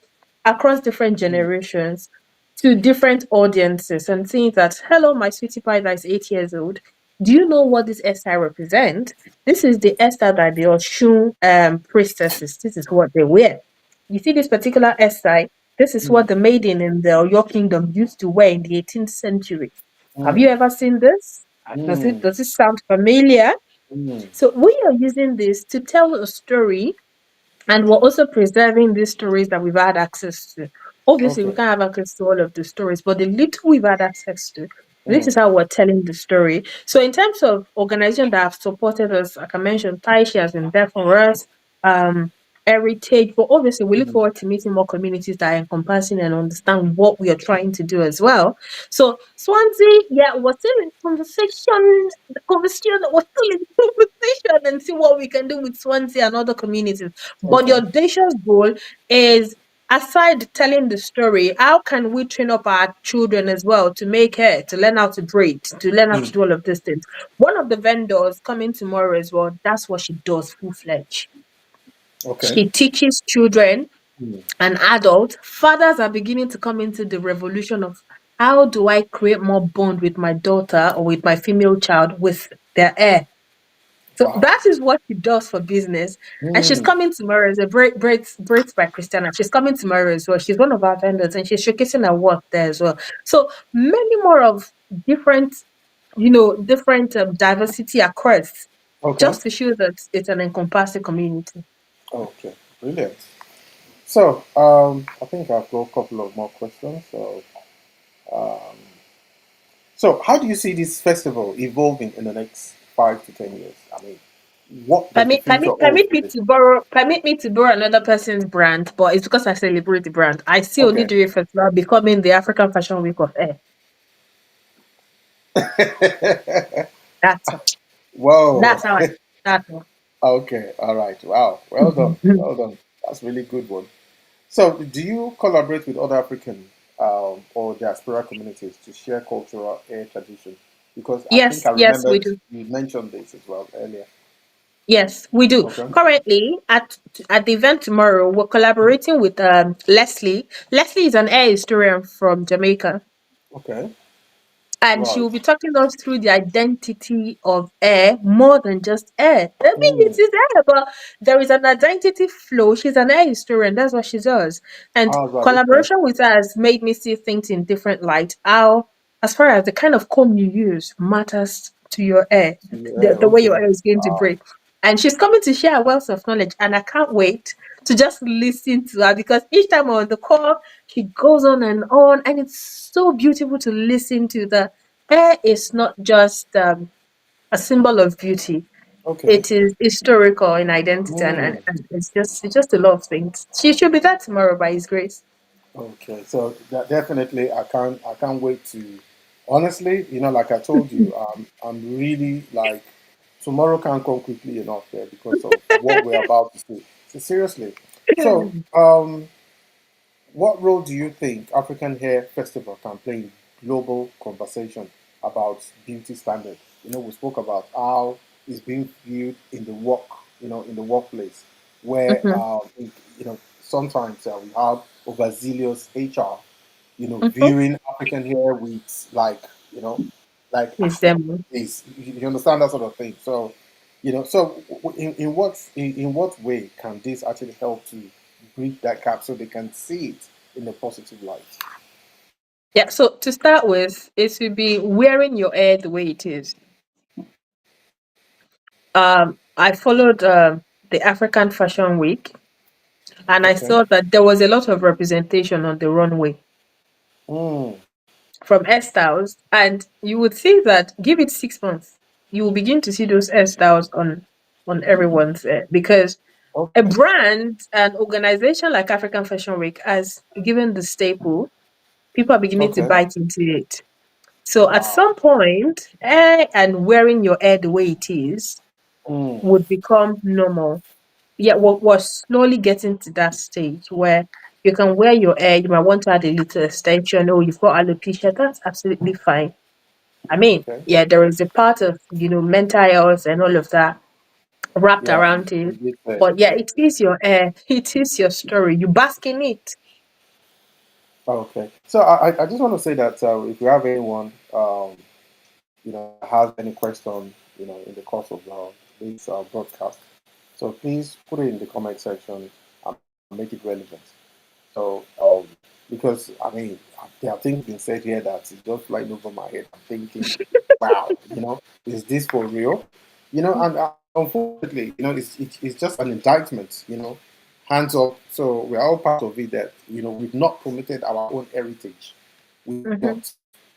across different Mm, generations to different audiences and saying that, hello, my sweetie pie that is 8 years old. Do you know what this hairstyle represents? This is the hairstyle that the Oshun priestesses, this is what they wear. You see this particular hairstyle, this is mm, what the maiden in the Oyo kingdom used to wear in the 18th century. Have you mm, ever seen this? mm, Does it sound familiar? mm. So we are using this to tell a story, and we're also preserving these stories that we've had access to. Obviously, we Okay. can't have access to all of the stories, but the little we've had access to, this Mm, is how we're telling the story. So, in terms of organizations that have supported us, like I mentioned, Taishi has been there for us, um, Heritage, but obviously, we look mm, forward to meeting more communities that are encompassing and understand what we are trying to do as well. So, Swansea, yeah, we're still in conversation. We're still in conversation and see what we can do with Swansea and other communities. But the okay. audacious goal is, aside telling the story, how can we train up our children as well to make hair, to learn how to braid, to learn how to Mm, do all of these things? One of the vendors coming tomorrow as well, that's what she does full fledged. okay. She teaches children Mm, and adults. Fathers are beginning to come into the revolution of how do I create more bond with my daughter or with my female child with their hair. So wow. that is what she does for business. And she's Mm, coming tomorrow as a braids by Christiana. She's coming tomorrow as well. She's one of our vendors and she's showcasing her work there as well. So many more of different, different diversity across, okay. just to show that it's an encompassing community. Okay. Brilliant. So, I think I've got a couple of more questions. Um, so how do you see this festival evolving in the next 5 to 10 years? I mean, what does the Permit, future permit, hold permit for me this? to borrow, permit me to borrow another person's brand, but it's because I celebrate the brand. I see Okay. Onidiri Festival becoming the African Fashion Week of Air. That's Whoa. that's how I. That's all. Okay. All right. Wow. Well done. Well done. That's really good one. So, do you collaborate with other African or diaspora communities to share cultural air tradition? Because I think Yes, I yes, we remembered do. you mentioned this as well earlier. Yes, we do. Okay. Currently, at the event tomorrow, we're collaborating with Leslie. Leslie is an air historian from Jamaica. Okay. And she will Right. be talking us through the identity of air more than just air. I mean, it Mm. is air, but there is an identity flow. She's an air historian. That's what she does. And Ah, right. Okay. collaboration with her has made me see things in different light. How, as far as the kind of comb you use matters to your air, Yeah. the way your Okay. air is going to Wow. break. And she's coming to share a wealth of knowledge. And I can't wait to just listen to her because each time I'm on the call, she goes on, and it's so beautiful to listen to. The hair is not just a symbol of beauty; Okay. it is historical in identity, Mm. and it's just a lot of things. She should be there tomorrow by His grace. Okay. So that definitely, I can't wait to. Honestly, like I told you, I'm really like tomorrow can't come quickly enough there because of what we're about to see. So seriously. So, what role do you think African Hair Festival can play in global conversation about beauty standards? We spoke about how it's being viewed in the in the workplace, where Mhm, sometimes we have overzealous HR, mhm. viewing African hair with like It's them. is you understand that sort of thing. So, in what way can this actually help to bridge that gap so they can see it in a positive light? Yeah, so to start with, it would be wearing your hair the way it is. I followed the African Fashion Week, and I Okay. saw that there was a lot of representation on the runway Mm, from hairstyles, and you would see that give it 6 months, you will begin to see those hairstyles on everyone's hair, because a okay. brand, an organization like African Fashion Week has given the staple. People are beginning to Okay. bite into it. So at Wow. some point, hair and wearing your hair the way it is Mm, would become normal. Yeah, we're slowly getting to that stage where you can wear your hair. You might want to add a little extension. Oh, you've got alopecia. That's absolutely fine. I mean, okay. yeah, there is a part of mental health and all of that wrapped Yeah, around you it. did say. But yeah, it is your hair. It is your story. You bask in it. Okay. So I just want to say that if you have anyone, has any question, in the course of this broadcast, so please put it in the comment section and make it relevant. So, because I mean, there are things being said here that is just flying over my head. I'm thinking, wow, is this for real? And unfortunately, it's just an indictment. Hands up. So we're all part of it. That we've not promoted our own heritage. We've Mm-hmm, not.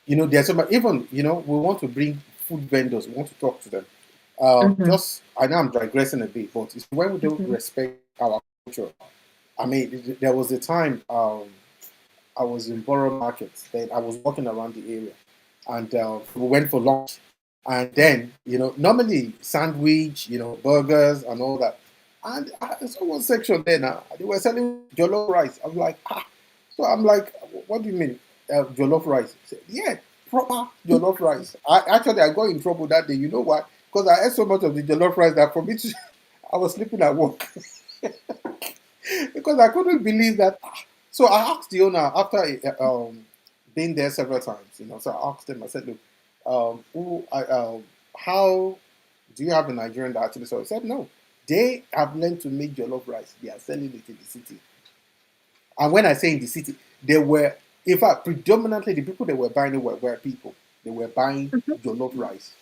There's so much. Even we want to bring food vendors. We want to talk to them. mm-hmm, Just I know I'm digressing a bit, but it's when we don't mm-hmm, respect our culture. I mean, there was a time I was in Borough Market. Then I was walking around the area, and we went for lunch. And then, normally sandwich, burgers and all that. And I saw one section there now. They were selling jollof rice. I was like, ah. So I'm like, what do you mean, jollof rice? He said, yeah, proper jollof rice. I got in trouble that day. You know what? Because I ate so much of the jollof rice that for me to, I was sleeping at work because I couldn't believe that. So I asked the owner after being there several times. So I asked him. I said, "Look, how do you have a Nigerian that actually sells?" He said, "No, they have learned to make jollof rice. They are selling it in the city. And when I say in the city, they were, in fact, predominantly the people that were buying it were people. They were buying mm-hmm. jollof rice.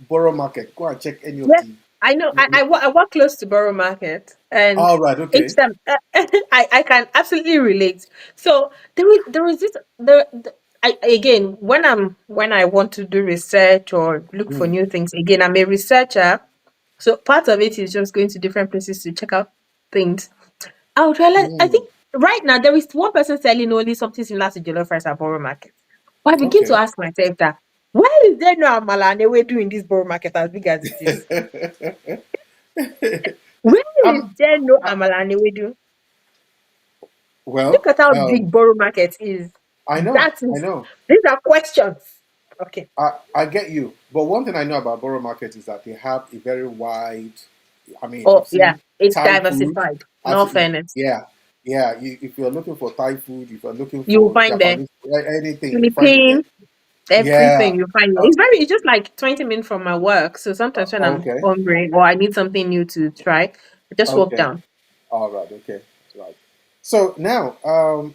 Borough Market. Go and check any of Yeah, the. I know. I work close to Borough Market, and All right. each Okay. time I can absolutely relate. So there is this again, when I want to do research or look for Mm, new things. Again, I'm a researcher, so part of it is just going to different places to check out things. I would realize, I mm, think right now there is one person selling only something similar to jollof rice at Borough Market. But I begin to okay. ask myself that, why is there no amala and ewedu in this Borough Market as big as it is? Where is I'm, there no I, amala and ewedu? well, Look at how big Borough Market is. I know, That I is, know. these are questions. Okay. I get you. But one thing I know about Borough Market is that they have a very wide, I mean, Oh I've yeah, seen it's Thai food. diversified. I've No seen, fairness. yeah, yeah. If you're looking for Thai food, if you're looking You will for find there Japanese, anything, you find it there. Philippine, Yeah. everything you find there. Uh, It's just like 20 minutes from my work. So sometimes when I'm okay. hungry or I need something new to try, I just walk Okay. down. All right. Okay. Right. So now,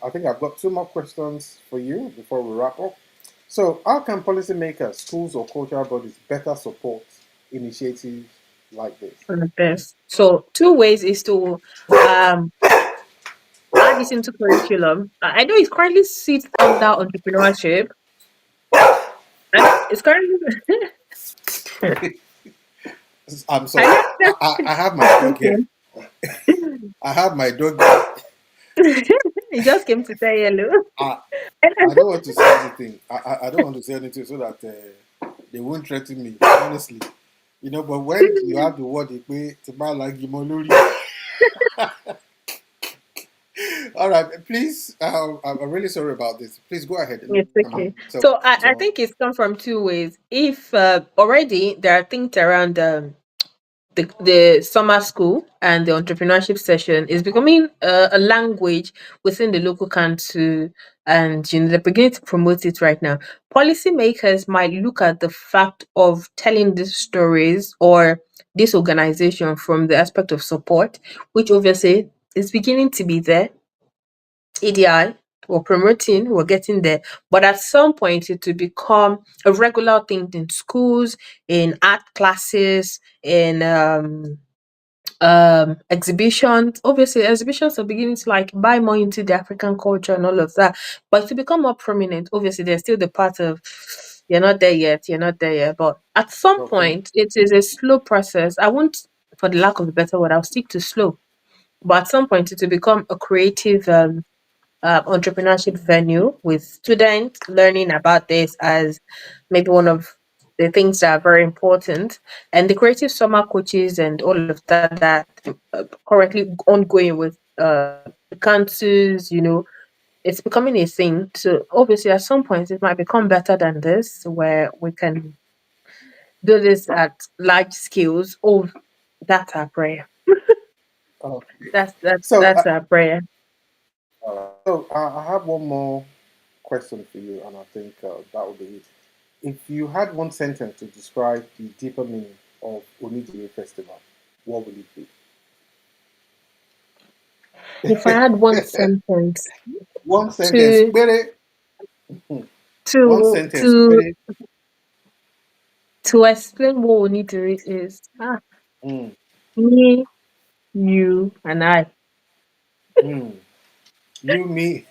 I think I've got two more questions for you before we wrap up. So, how can policymakers, schools, or cultural bodies better support initiatives like this? On the best. So two ways is to um add this into curriculum. I know it currently sits under entrepreneurship, and it's currently I'm I sorry. know I have my it's dog here. okay. I have my dog here. He just came to say hello. I, I don't want to say anything. I don't want to say anything so that they won't threaten me, honestly. But when you have the word, they pay to buy like Gimoluri. All right, please. I'm really sorry about this. Please go ahead and It's let okay. So I so think it's come from two ways. If already there are things around the summer school and the entrepreneurship session is becoming a language within the local council, and they're beginning to promote it right now. Policymakers might look at the fact of telling these stories or this organization from the aspect of support, which obviously is beginning to be there. EDI. we're promoting, we're getting there. But at some point, it will become a regular thing in schools, in art classes, in exhibitions. Obviously, exhibitions are beginning to like buy more into the African culture and all of that. But to become more prominent, obviously, there's still the part of you're not there yet, you're not there yet. But at some Okay. point, it is a slow process. I won't, for the lack of a better word, I'll stick to slow. But at some point, it will become a creative entrepreneurship venue with students learning about this as maybe one of the things that are very important. And the creative summer coaches and all of that currently ongoing with the councils, it's becoming a thing. So obviously, at some point, it might become better than this, where we can do this at large scales. Oh, that's our prayer. Okay. That's So, that's our prayer. I have one more question for you, and I think that will be it. If you had one sentence to describe the deeper meaning of Onidiri Festival, what would it If I had one sentence one sentence, to péré. One to sentence, to péré. to explain what we need to read is Mm, me, you, and I. mm. You, me.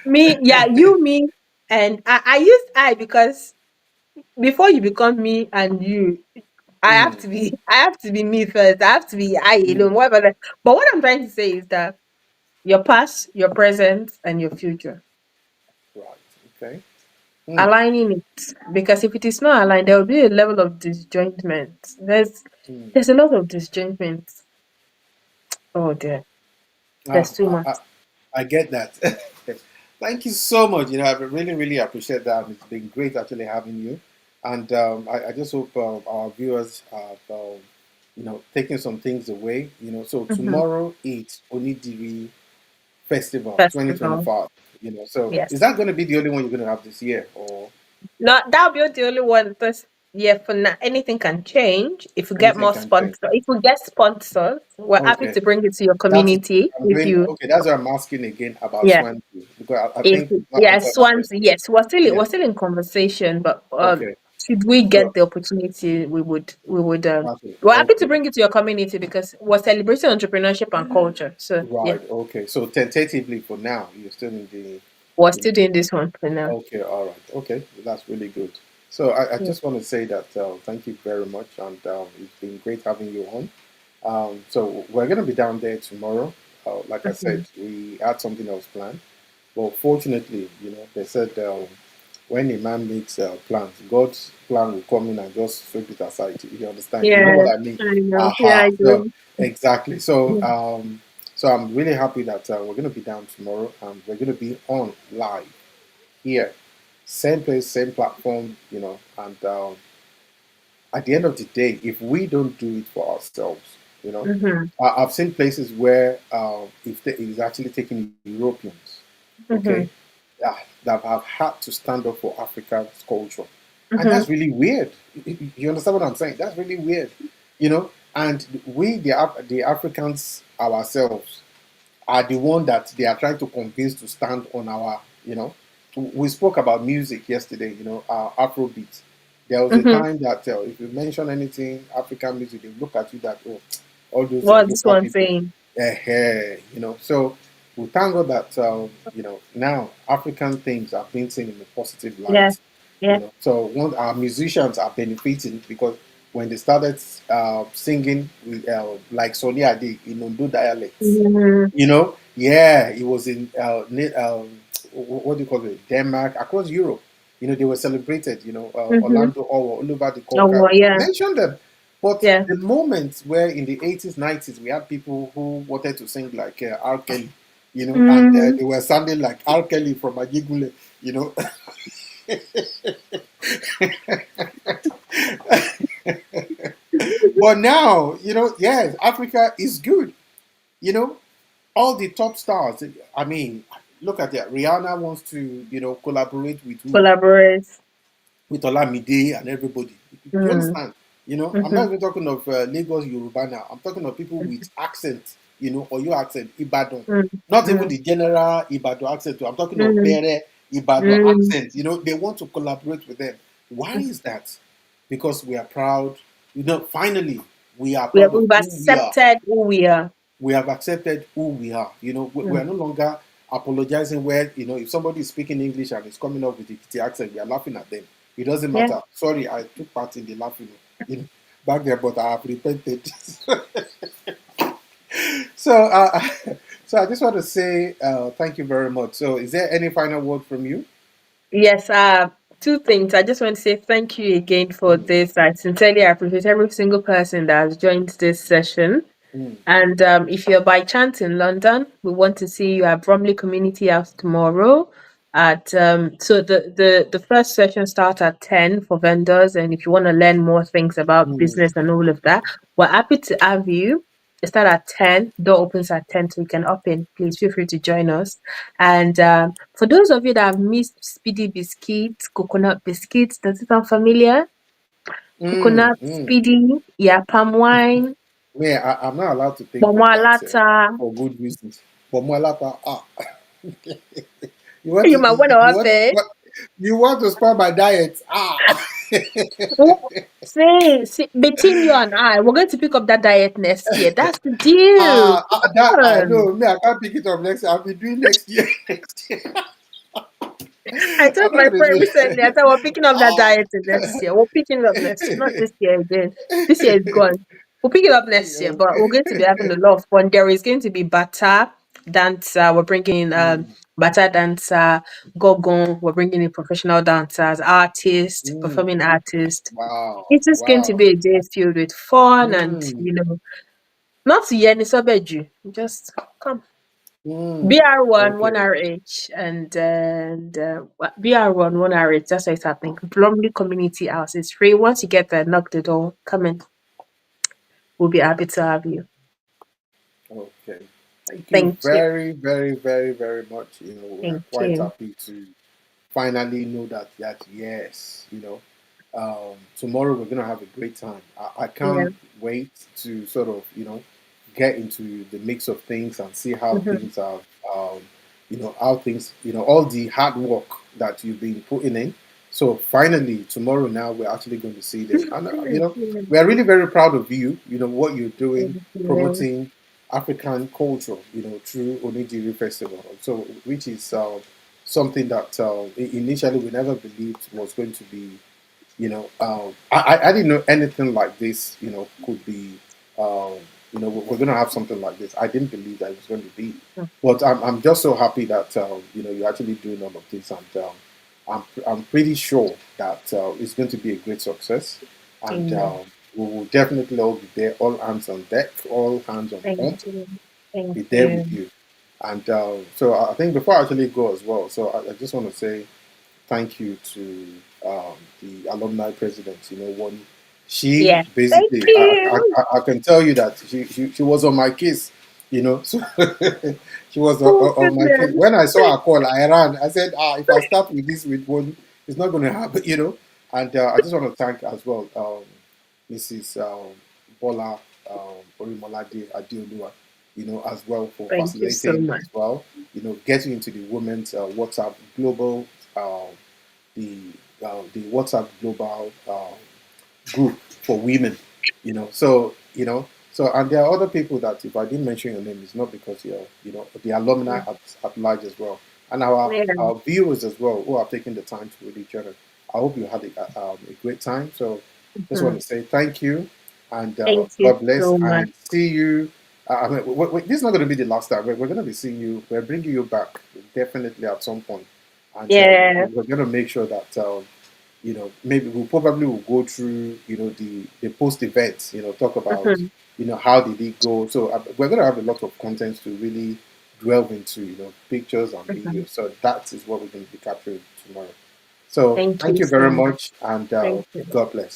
Me, yeah, you, me, and I used I because before you become me and you, I have Mm, to be I have to be me first. I have to be I mm. alone. Whatever. But what I'm trying to say is that your past, your present, and your future. Right. Okay. Mm, Aligning it, because if it is not aligned, there will be a level of disjointment. mm. There's a lot of disjointment. Oh dear, Ah, there's too much. I get that. Thank you so much. I really, really appreciate that. It's been great actually having you. And I just hope our viewers have, taken some things away. So Hmm. tomorrow it's Onidiri Festival Festival. 2025. So is Yes. that going to be the only one you're going to have this year? Or Not that'll be the only one this year for now. Anything can change if we get anything more can change? sponsors. If we get sponsors, we're happy Okay. to bring it to your That's community. I'm If doing you, okay. That's what I'm asking again about yeah, Swansea because I if think you've not yes, answered that Swansea, question. yes, we're Yeah. still in conversation, but Okay. should we So get the opportunity, we would okay. we're happy to Okay. bring it to your community because we're celebrating entrepreneurship and culture. So yeah, Right. Okay. So tentatively for now, you're still in the, we're you still know. doing this one for now. Okay. All right. Okay. That's really good. So I Yeah. just want to say that thank you very much, and it's been great having you on. So we're gonna be down there tomorrow. Like I said, Mhm. we had something else planned, but fortunately, they said when a man makes plans, God's plan will come in and just sweep it aside. You understand? You know what Yes, I mean? I know. Yeah, I Aha. So do. exactly. So Mm. I'm really happy that we're going to be down tomorrow and we're going to be on live here, same place, same platform. And at the end of the day, if we don't do it for ourselves, Mhm. I've seen places where if it is actually taking Europeans, okay, Mhm. that have had to stand up for Africa's culture. And Mhm. that's really weird. You understand what I'm saying? That's really weird. And we, the Africans ourselves, are the one that they are trying to convince to stand on our, we spoke about music yesterday, Afrobeat. There was a Mhm. time that if you mention anything African music, they look at you that, oh, all those What's this local one people, saying? So we thank God that, now African things are being seen in a positive Yeah. light, Yeah. So our musicians are benefiting because when they started singing with, like Sonny Ade in Ondo dialects, Mhm. yeah, it was in what do you call it, Denmark, across Europe. They were celebrated. Mhm. Orlando, all over the Oh, Coca. well, yeah. Mention them, but Yeah. the moment where in the 80s, 90s, we had people who wanted to sing like R. Kelly, and Mhm. they were sounding like R. Kelly from Agigule, you know. But now, yes, Africa is good. You know, all the top stars. I mean, look at that. Rihanna wants to, collaborate with who? Collaborate. With Olamide and everybody. Do you Mm. understand? I'm not Mhm. even talking of Lagos Yoruba now. I'm talking of people with accent. or your accent, Ibadan. mm, Not even mm, the general Ibadan accent. I'm talking of mm, Bere Ibadan mm. accent. They want to collaborate with them. Why is that? Because we are proud. Finally, we are proud of We've who we are. accepted who we are. We have accepted who we are. We are Mm. no longer apologizing where, if somebody is speaking English and is coming up with the accent, we are laughing at them. It doesn't Yeah. matter. Sorry, I took part in the laughing, back there, but I have repented. So, so I just want to say thank you very much. So, is there any final word from you? Yes, two things. I just want to say thank you again for Mm, this. I sincerely appreciate every single person that has joined this session. mm, And if you're by chance in London, we want to see you at Bromley Community House tomorrow. At so the first session starts at 10 for vendors, and if you want to learn more things about mm, business and all of that, we're happy to have you. It start at 10. Door opens at 10, so you can up in. Please feel free to join us. And for those of you that have missed Speedy Biscuits, coconut biscuits, does it sound familiar? mm, Coconut mm. Speedy, yeah, palm wine, I'm not allowed to take Momo of that Alata. for good reasons. But Mwalata, you want You to might want to you up want it. what you want to spoil my diet? Oh, see, between you and I, we're going to pick up that diet next year. That's the deal. That I Come know. on. Me, I can't pick it up next year. I'll be doing next year. Next year. I I'm told not my gonna friend do. recently, I said, we're picking up that Ah. diet next year. We're picking it up next year, not this year again. This year is gone. We'll pick it up next year, Yeah. but we're going to be having a lot of fun. There is going to be bata dancer. We're bringing in Mm, bata dancer, gogon. We're bringing in professional dancers, artists, mm. performing artists. Wow. It's just going to Wow. be a day filled with fun and, Mm, not to hear any sobeju. Just come. mm. BR1, Okay. 1RH, and BR1, 1RH. That's what it's happening. Bromley Community House is free. Once you get there, knock the door, come in. We'll be happy to have you. Okay. Thank you Thank you. very, very, very, very much. We are Thank quite you. happy to finally know that yes, tomorrow we're gonna have a great time. I Yeah. can't wait to sort of get into the mix of things and see how Mm-hmm. things are. How things, all the hard work that you've been putting in. So finally tomorrow now we're actually going to see them, and we are really very proud of you. What you're doing, Thank you. promoting African culture. Through Onidiri Festival. So which is something that initially we never believed was going to be, I didn't know anything like this, could be, we're going to have something like this. I didn't believe that it was going to be. But I'm just so happy that, you're actually doing all of this. And I'm pretty sure that it's going to be a great success. And Amen. we will definitely all be there, all hands on deck, all hands on Thank pump, you. Thank be there with you. you. And so I think before I actually go as well, so I just want to say thank you to the alumni president. One, she Yeah. Thank basically, you. I can tell you that she was on my case. So she was Oh, on my case. goodness. When I saw her call, I ran. I said, if I start with this with one, it's not going to happen. And I just want to thank as well Mrs. Bola Orimolade Adeolua, as well for Thank you so facilitating much. as well, getting into the women's WhatsApp global, the the WhatsApp global group for women, so and there are other people that if I didn't mention your name, it's not because you're, the alumni at large as well, and Yeah. our viewers as well who are taking the time to read each other. I hope you had a great time. So just want Mhm. to say thank you, and Thank you God bless, so much. and see you. I mean, this is not going to be the last time. We're going to be seeing you. We're bringing you back definitely at some point, and Yeah. we're going to make sure that maybe we'll probably will go through the post events. Talk about Mhm. how did it go. So we're going to have a lot of content to really delve into pictures and Mhm. videos. So that is what we're going to be capturing tomorrow. So Thank thank you you so very much. much, and Thank you. God bless.